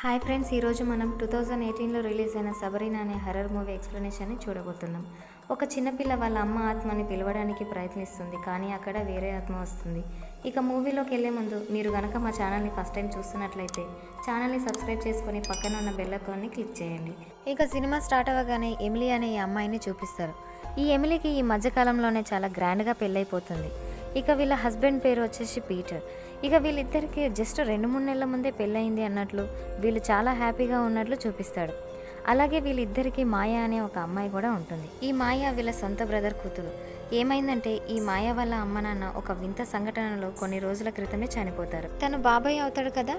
Hi friends, ఈరోజు మనం 2018లో release అయిన సబరీనా అనే హర్రర్ మూవీ ఎక్స్ప్లెనేషన్ని చూడబోతున్నాం. ఒక చిన్నపిల్ల వాళ్ళ అమ్మ ఆత్మని పిలవడానికి ప్రయత్నిస్తుంది, కానీ అక్కడ వేరే ఆత్మ వస్తుంది. ఇక మూవీలోకి వెళ్ళే ముందు మీరు గనక మా ఛానల్ని ఫస్ట్ టైం చూస్తున్నట్లయితే ఛానల్ని సబ్స్క్రైబ్ చేసుకొని పక్కన ఉన్న బెల్ ఐకాన్ని క్లిక్ చేయండి. ఇక సినిమా స్టార్ట్ అవ్వగానే ఎమిలీ అనే ఈ అమ్మాయిని చూపిస్తారు. ఈ ఎమిలీకి ఈ మధ్యకాలంలోనే చాలా గ్రాండ్గా పెళ్ళైపోతుంది. ఇక వీళ్ళ హస్బెండ్ పేరు వచ్చేసి పీటర్. ఇక వీళ్ళిద్దరికి జస్ట్ 2-3 నెలల ముందే పెళ్ళయింది అన్నట్లు వీళ్ళు చాలా హ్యాపీగా ఉన్నట్లు చూపిస్తాడు. అలాగే వీళ్ళిద్దరికీ మాయ అనే ఒక అమ్మాయి కూడా ఉంటుంది. ఈ మాయ వీళ్ళ సొంత బ్రదర్ కూతురు. ఏమైందంటే ఈ మాయ వాళ్ళ అమ్మ నాన్న ఒక వింత సంఘటనలో కొన్ని రోజుల క్రితమే చనిపోతారు. తను బాబాయ్ అవుతాడు కదా,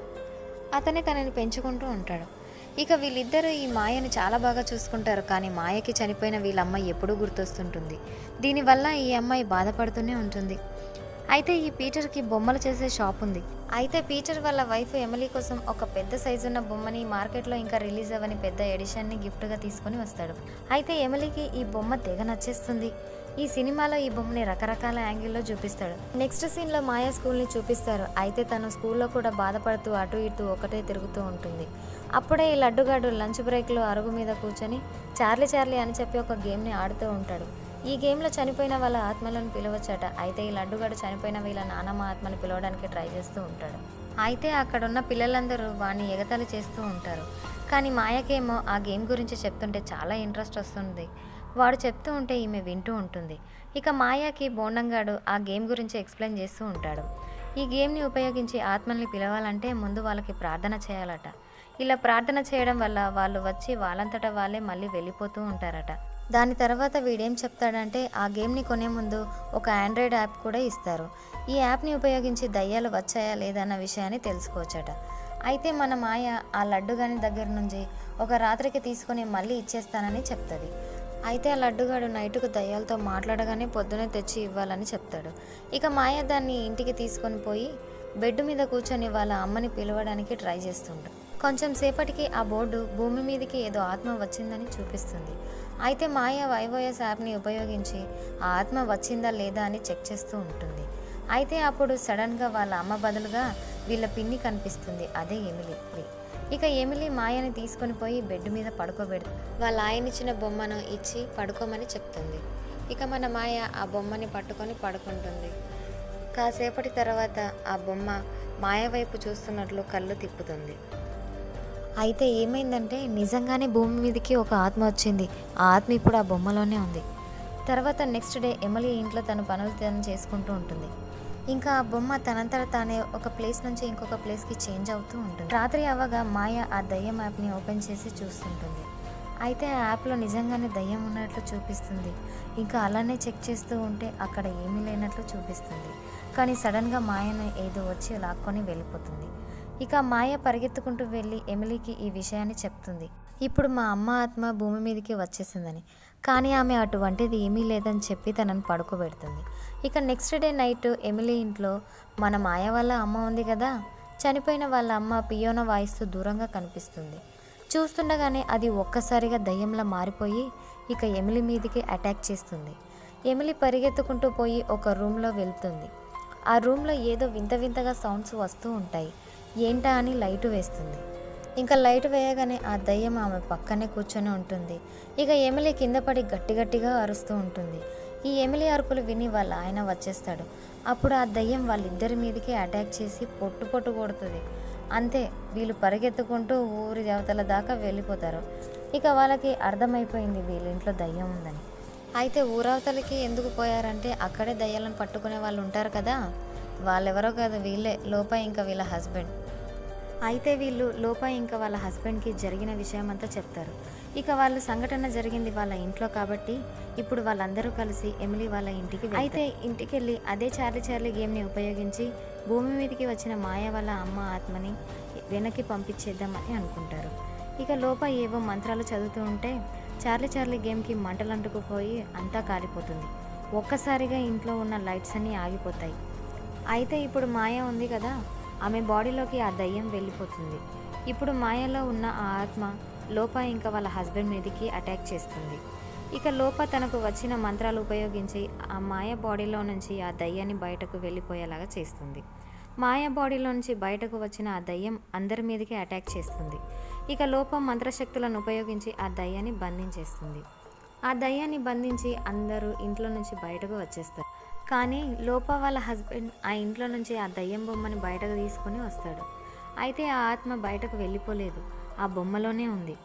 అతనే తనని పెంచుకుంటూ ఉంటాడు. ఇక వీళ్ళిద్దరూ ఈ మాయని చాలా బాగా చూసుకుంటారు, కానీ మాయకి చనిపోయిన వీళ్ళ అమ్మాయి ఎప్పుడూ గుర్తొస్తుంటుంది. దీనివల్ల ఈ అమ్మాయి బాధపడుతూనే ఉంటుంది. అయితే ఈ పీటర్కి బొమ్మలు చేసే షాప్ ఉంది. అయితే పీటర్ వాళ్ళ వైఫ్ ఎమిలీ కోసం ఒక పెద్ద సైజు ఉన్న బొమ్మని మార్కెట్లో ఇంకా రిలీజ్ అవ్వని పెద్ద ఎడిషన్ని గిఫ్ట్గా తీసుకొని వస్తాడు. అయితే ఎమిలీకి ఈ బొమ్మ తెగ నచ్చేస్తుంది. ఈ సినిమాలో ఈ బొమ్మని రకరకాల యాంగిల్లో చూపిస్తాడు. నెక్స్ట్ సీన్లో మాయా స్కూల్ని చూపిస్తారు. అయితే తను స్కూల్లో కూడా బాధపడుతూ అటు ఇటు ఒకటే తిరుగుతూ ఉంటుంది. అప్పుడే ఈ లడ్డుగాడు లంచ్ బ్రేక్లో అరుగు మీద కూర్చొని చార్లీ చార్లీ అని చెప్పి ఒక గేమ్ని ఆడుతూ ఉంటాడు. ఈ గేమ్లో చనిపోయిన వాళ్ళ ఆత్మలను పిలవచ్చట. అయితే ఈ లడ్డుగాడు చనిపోయిన వీళ్ళ నానమ్మ ఆత్మని పిలవడానికి ట్రై చేస్తూ ఉంటాడు. అయితే అక్కడున్న పిల్లలందరూ వాడిని ఎగతాళి చేస్తూ ఉంటారు. కానీ మాయకేమో ఆ గేమ్ గురించి చెప్తుంటే చాలా ఇంట్రెస్ట్ వస్తుంది. వాడు చెప్తూ ఉంటే ఈమె వింటూ ఉంటుంది. ఇక మాయాకి బోండంగాడు ఆ గేమ్ గురించి ఎక్స్ప్లెయిన్ చేస్తూ ఉంటాడు. ఈ గేమ్ని ఉపయోగించి ఆత్మల్ని పిలవాలంటే ముందు వాళ్ళకి ప్రార్థన చేయాలట. ఇలా ప్రార్థన చేయడం వల్ల వాళ్ళు వచ్చి వాళ్ళంతటా వాళ్ళే మళ్ళీ వెళ్ళిపోతూ ఉంటారట. దాని తర్వాత వీడేం చెప్తాడంటే ఆ గేమ్ని కొనే ముందు ఒక ఆండ్రాయిడ్ యాప్ కూడా ఇస్తారు. ఈ యాప్ని ఉపయోగించి దయ్యాలు వచ్చాయా లేదన్న విషయాన్ని తెలుసుకోవచ్చట. అయితే మన మాయ ఆ లడ్డుగాని దగ్గర నుంచి ఒక రాత్రికి తీసుకొని మళ్ళీ ఇచ్చేస్తానని చెప్తుంది. అయితే ఆ లడ్డుగాడు నైటుకు దయ్యాలతో మాట్లాడగానే పొద్దునే తెచ్చి ఇవ్వాలని చెప్తాడు. ఇక మాయ దాన్ని ఇంటికి తీసుకొని పోయి బెడ్ మీద కూర్చొని వాళ్ళ అమ్మని పిలవడానికి ట్రై చేస్తుంటాడు. కొంచెం సేపటికి ఆ బోర్డు భూమి మీదకి ఏదో ఆత్మ వచ్చిందని చూపిస్తుంది. అయితే మాయ వైవోఎస్ యాప్ని ఉపయోగించి ఆ ఆత్మ వచ్చిందా లేదా అని చెక్ చేస్తూ ఉంటుంది. అయితే అప్పుడు సడన్గా వాళ్ళ అమ్మ బదులుగా వీళ్ళ పిన్ని కనిపిస్తుంది, అదే ఎమిలీ. ఇక ఎమిలీ మాయని తీసుకొని పోయి బెడ్ మీద పడుకోబెడుతుంది. వాళ్ళ ఆయనిచ్చిన బొమ్మను ఇచ్చి పడుకోమని చెప్తుంది. ఇక మన మాయ ఆ బొమ్మని పట్టుకొని పడుకుంటుంది. కాసేపటి తర్వాత ఆ బొమ్మ మాయ వైపు చూస్తున్నట్లు కళ్ళు తిప్పుతుంది. అయితే ఏమైందంటే నిజంగానే భూమి మీదకి ఒక ఆత్మ వచ్చింది. ఆ ఆత్మ ఇప్పుడు ఆ బొమ్మలోనే ఉంది. తర్వాత నెక్స్ట్ డే ఎమిలీ ఇంట్లో తన పనులు తను చేసుకుంటూ ఉంటుంది. ఇంకా ఆ బొమ్మ తనంతట తానే ఒక ప్లేస్ నుంచి ఇంకొక ప్లేస్కి చేంజ్ అవుతూ ఉంటుంది. రాత్రి అవ్వగా మాయ ఆ దయ్యం యాప్ని ఓపెన్ చేసి చూస్తుంటుంది. అయితే ఆ యాప్లో నిజంగానే దయ్యం ఉన్నట్లు చూపిస్తుంది. ఇంకా అలానే చెక్ చేస్తూ ఉంటే అక్కడ ఏమీ లేనట్లు చూపిస్తుంది. కానీ సడన్గా మాయను ఏదో వచ్చి లాక్కొని వెళ్ళిపోతుంది. ఇక మాయ పరిగెత్తుకుంటూ వెళ్ళి ఎమిలీకి ఈ విషయాన్ని చెప్తుంది. ఇప్పుడు మా అమ్మ ఆత్మ భూమి మీదకి వచ్చేసిందని. కానీ ఆమె అటువంటిది ఏమీ లేదని చెప్పి తనను పడుకోబెడుతుంది. ఇక నెక్స్ట్ డే నైట్ ఎమిలీ ఇంట్లో మన మాయ వాళ్ళ అమ్మ ఉంది కదా, చనిపోయిన వాళ్ళ అమ్మ పియోనో వాయిస్తూ దూరంగా కనిపిస్తుంది. చూస్తుండగానే అది ఒక్కసారిగా దయ్యంలా మారిపోయి ఇక ఎమిలీ మీదకి అటాక్ చేస్తుంది. ఎమిలీ పరిగెత్తుకుంటూ పోయి ఒక రూమ్లో వెళ్తుంది. ఆ రూమ్లో ఏదో వింత వింతగా సౌండ్స్ వస్తూ ఉంటాయి. ఏంటా అని లైటు వేస్తుంది. ఇంకా లైట్ వేయగానే ఆ దయ్యం ఆమె పక్కనే కూర్చొని ఉంటుంది. ఇక ఎమిలీ కింద పడి గట్టిగా అరుస్తూ ఉంటుంది. ఈ ఎమిలీ అరుపులు విని వాళ్ళ ఆయన వచ్చేస్తాడు. అప్పుడు ఆ దయ్యం వాళ్ళిద్దరి మీదకి అటాక్ చేసి పొట్టు కొడుతుంది. అంతే, వీళ్ళు పరిగెత్తుకుంటూ ఊరి దేవతల దాకా వెళ్ళిపోతారు. ఇక వాళ్ళకి అర్థమైపోయింది వీళ్ళ ఇంట్లో దయ్యం ఉందని. అయితే ఊరవతలకి ఎందుకు పోయారంటే అక్కడే దయ్యాలను పట్టుకునే వాళ్ళు ఉంటారు కదా, వాళ్ళెవరో కాదు, వీళ్ళే లోప ఇంకా వీళ్ళ హస్బెండ్. అయితే వీళ్ళు లోప ఇంకా వాళ్ళ హస్బెండ్కి జరిగిన విషయం అంతా చెప్తారు. ఇక వాళ్ళు సంఘటన జరిగింది వాళ్ళ ఇంట్లో కాబట్టి ఇప్పుడు వాళ్ళందరూ కలిసి ఎమిలీ వాళ్ళ ఇంటికి అయితే ఇంటికి వెళ్ళి అదే చార్లీ గేమ్ని ఉపయోగించి భూమి మీదకి వచ్చిన మాయ వాళ్ళ అమ్మ ఆత్మని వెనక్కి పంపించేద్దామని అనుకుంటారు. ఇక లోప ఏవో మంత్రాలు చదువుతూ ఉంటే చార్లీ గేమ్కి మంటలు అంటుకుపోయి అంతా కాలిపోతుంది. ఒక్కసారిగా ఇంట్లో ఉన్న లైట్స్ అన్నీ ఆగిపోతాయి. అయితే ఇప్పుడు మాయ ఉంది కదా, ఆమె బాడీలోకి ఆ దయ్యం వెళ్ళిపోతుంది. ఇప్పుడు మాయలో ఉన్న ఆ ఆత్మ లోప ఇంకా వాళ్ళ హస్బెండ్ మీదకి అటాక్ చేస్తుంది. ఇక లోప తనకు వచ్చిన మంత్రాలు ఉపయోగించి ఆ మాయ బాడీలో నుంచి ఆ దయ్యాన్ని బయటకు వెళ్ళిపోయేలాగా చేస్తుంది. మాయా బాడీలో నుంచి బయటకు వచ్చిన ఆ దయ్యం అందరి మీదకి అటాక్ చేస్తుంది. ఇక లోప మంత్రశక్తులను ఉపయోగించి ఆ దయ్యాన్ని బంధించేస్తుంది. ఆ దయ్యాన్ని బంధించి అందరూ ఇంట్లో నుంచి బయటకు వచ్చేస్తారు. కానీ లోప వాళ్ళ హస్బెండ్ ఆ ఇంట్లో నుంచి ఆ దయ్యం బొమ్మని బయటకు తీసుకొని వస్తాడు. అయితే ఆ ఆత్మ బయటకు వెళ్ళిపోలేదు, ఆ బొమ్మలోనే ఉంది.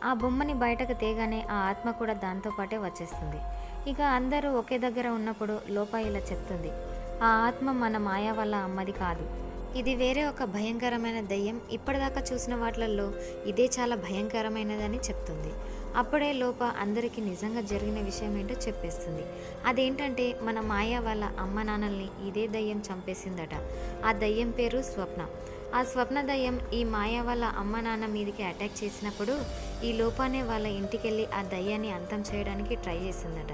ఆ బొమ్మని బయటకు తేగానే ఆ ఆత్మ కూడా దాంతో పాటే వచ్చేస్తుంది. ఇక అందరూ ఒకే దగ్గర ఉన్నప్పుడు లోప ఇలా చెప్తుంది, ఆ ఆత్మ మన మాయా వాళ్ళ అమ్మది కాదు, ఇది వేరే ఒక భయంకరమైన దయ్యం, ఇప్పటిదాకా చూసిన వాటిల్లో ఇదే చాలా భయంకరమైనదని చెప్తుంది. అప్పుడే లోప అందరికీ నిజంగా జరిగిన విషయం ఏంటో చెప్పేస్తుంది. అదేంటంటే మన మాయా వాళ్ళ అమ్మ నాన్నల్ని ఇదే దయ్యం చంపేసిందట. ఆ దయ్యం పేరు స్వప్న. ఆ స్వప్న దయ్యం ఈ మాయా వాళ్ళ అమ్మ నాన్న మీదకి అటాక్ చేసినప్పుడు ఈ లోపానే వాళ్ళ ఇంటికెళ్ళి ఆ దయ్యాన్ని అంతం చేయడానికి ట్రై చేసిందట.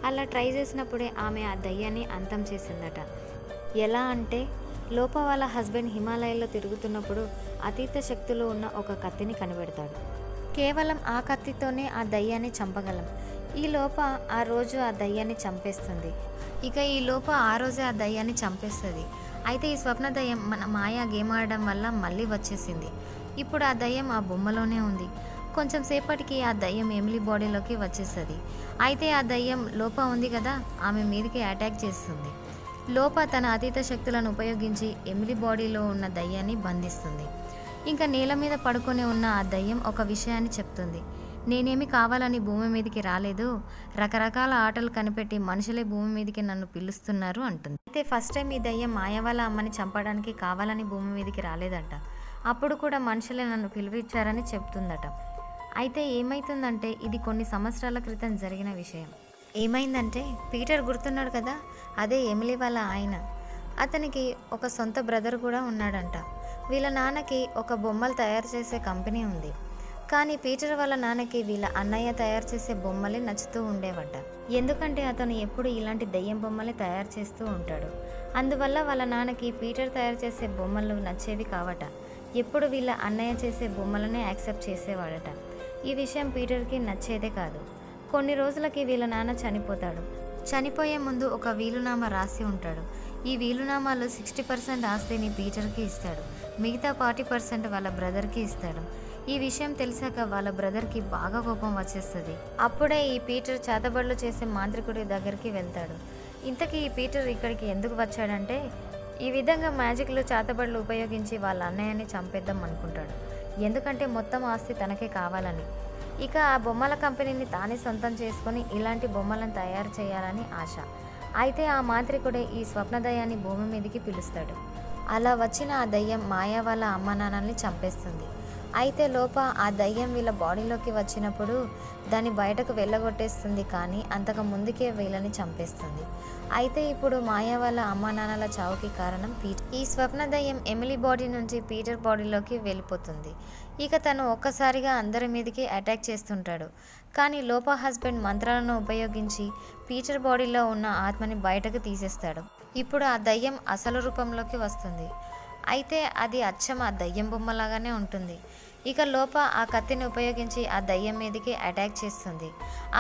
అలా ట్రై చేసినప్పుడే ఆమె ఆ దయ్యాన్ని అంతం చేసిందట. ఎలా అంటే లోప వాళ్ళ హస్బెండ్ హిమాలయాల్లో తిరుగుతున్నప్పుడు అతీత శక్తులు ఉన్న ఒక కత్తిని కనిపెడతాడు. కేవలం ఆ కత్తితోనే ఆ దయ్యాన్ని చంపగలం. ఈ లోప ఆ రోజు ఆ దయ్యాన్ని చంపేస్తుంది. ఇక ఈ లోప ఆ రోజే ఆ దయ్యాన్ని చంపేస్తుంది. అయితే ఈ స్వప్న దయ్యం మన మాయా గేమ్ ఆడడం వల్ల మళ్ళీ వచ్చేసింది. ఇప్పుడు ఆ దయ్యం ఆ బొమ్మలోనే ఉంది. కొంచెం సేపటికి ఆ దయ్యం ఎమిలీ బాడీలోకి వచ్చేస్తుంది. అయితే ఆ దయ్యం లోప ఉంది కదా, ఆమె మీదకి అటాక్ చేస్తుంది. లోప తన అతీత శక్తులను ఉపయోగించి ఎమిలీ బాడీలో ఉన్న దయ్యాన్ని బంధిస్తుంది. ఇంకా నేల మీద పడుకొని ఉన్న ఆ దయ్యం ఒక విషయాన్ని చెప్తుంది, నేనేమి కావాలని భూమి మీదకి రాలేదు, రకరకాల ఆటలు కనిపెట్టి మనుషులే భూమి మీదకి నన్ను పిలుస్తున్నారు అంటుంది. అయితే ఫస్ట్ టైం ఈ దయ్యం మాయ వాళ్ళ అమ్మని చంపడానికి కావాలని భూమి మీదకి రాలేదట, అప్పుడు కూడా మనుషులే నన్ను పిలిపించారని చెప్తుందట. అయితే ఏమైతుందంటే ఇది కొన్ని సంవత్సరాల క్రితం జరిగిన విషయం. ఏమైందంటే పీటర్ గుర్తున్నాడు కదా, అదే ఎమిలీ వాళ్ళ ఆయన, అతనికి ఒక సొంత బ్రదర్ కూడా ఉన్నాడంట. వీళ్ళ నాన్నకి ఒక బొమ్మలు తయారు చేసే కంపెనీ ఉంది. కానీ పీటర్ వాళ్ళ నాన్నకి వీళ్ళ అన్నయ్య తయారు చేసే బొమ్మలే నచ్చుతూ ఉండేవట. ఎందుకంటే అతను ఎప్పుడు ఇలాంటి దెయ్యం బొమ్మలే తయారు చేస్తూ ఉంటాడు. అందువల్ల వాళ్ళ నాన్నకి పీటర్ తయారు చేసే బొమ్మలు నచ్చేవి కావట. ఎప్పుడు వీళ్ళ అన్నయ్య చేసే బొమ్మలనే యాక్సెప్ట్ చేసేవాడట. ఈ విషయం పీటర్కి నచ్చేదే కాదు. కొన్ని రోజులకి వీళ్ళ నాన్న చనిపోతాడు. చనిపోయే ముందు ఒక వీలునామా రాసి ఉంటాడు. ఈ వీలునామాలో 60% ఆస్తిని పీటర్కి ఇస్తాడు, మిగతా 40% వాళ్ళ బ్రదర్కి ఇస్తాడు. ఈ విషయం తెలిసాక వాళ్ళ బ్రదర్కి బాగా కోపం వచ్చేస్తుంది. అప్పుడే ఈ పీటర్ చేతబడులు చేసే మాంత్రికుడి దగ్గరికి వెళ్తాడు. ఇంతకీ ఈ పీటర్ ఇక్కడికి ఎందుకు వచ్చాడంటే ఈ విధంగా మ్యాజిక్లు చేతబడులు ఉపయోగించి వాళ్ళ అన్నయ్యని చంపేద్దాం అనుకుంటాడు. ఎందుకంటే మొత్తం ఆస్తి తనకే కావాలని. ఇక ఆ బొమ్మల కంపెనీని తానే సొంతం చేసుకొని ఇలాంటి బొమ్మలను తయారు చేయాలని ఆశ. అయితే ఆ మాంత్రికుడే ఈ స్వప్నదయాన్ని భూమి మీదకి పిలుస్తాడు. అలా వచ్చిన ఆ దయ్యం మాయా వాళ్ళ అమ్మ నాన్నల్ని చంపేస్తుంది. అయితే లోప ఆ దయ్యం వీళ్ళ బాడీలోకి వచ్చినప్పుడు దాన్ని బయటకు వెళ్ళగొట్టేస్తుంది, కానీ అంతకు ముందుకే వీళ్ళని చంపేస్తుంది. అయితే ఇప్పుడు మాయా వాళ్ళ అమ్మ నాన్నల చావుకి కారణం పీటర్. ఈ స్వప్న దయ్యం ఎమిలీ బాడీ నుంచి పీటర్ బాడీలోకి వెళ్ళిపోతుంది. ఇక తను ఒక్కసారిగా అందరి మీదకి అటాక్ చేస్తుంటాడు. కానీ లోప హస్బెండ్ మంత్రాలను ఉపయోగించి పీటర్ బాడీలో ఉన్న ఆత్మని బయటకు తీసేస్తాడు. ఇప్పుడు ఆ దయ్యం అసలు రూపంలోకి వస్తుంది. అయితే అది అచ్చం ఆ దయ్యం బొమ్మలాగానే ఉంటుంది. ఇక లోప ఆ కత్తిని ఉపయోగించి ఆ దయ్యం మీదకి అటాక్ చేస్తుంది.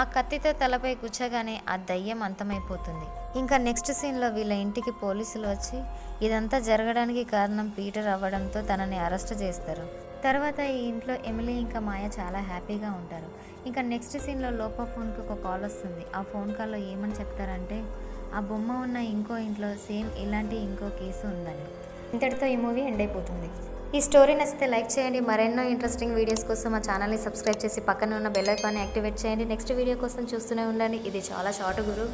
ఆ కత్తితో తలపై గుచ్చగానే ఆ దయ్యం అంతమైపోతుంది. ఇంకా నెక్స్ట్ సీన్లో వీళ్ళ ఇంటికి పోలీసులు వచ్చి ఇదంతా జరగడానికి కారణం పీటర్ అవ్వడంతో తనని అరెస్ట్ చేస్తారు. తర్వాత ఈ ఇంట్లో ఎమిలీ ఇంకా మాయ చాలా హ్యాపీగా ఉంటారు. ఇంకా నెక్స్ట్ సీన్లో లోప ఫోన్కి ఒక కాల్ వస్తుంది. ఆ ఫోన్ కాల్లో ఏమని చెప్తారంటే ఆ బొమ్మ ఉన్న ఇంకో ఇంట్లో సేమ్ ఇలాంటి ఇంకో కేసు ఉందని. ఇంతటితో ఈ మూవీ ఎండ్ అయిపోతుంది. ఈ స్టోరీ నచ్చితే లైక్ చేయండి. మరెన్నో ఇంట్రెస్టింగ్ వీడియోస్ కోసం మా ఛానల్ని సబ్స్క్రైబ్ చేసి పక్కన ఉన్న బెల్ ఐకాన్ని యాక్టివేట్ చేయండి. నెక్స్ట్ వీడియో కోసం చూస్తూనే ఉండండి. ఇది చాలా షార్ట్ గురు.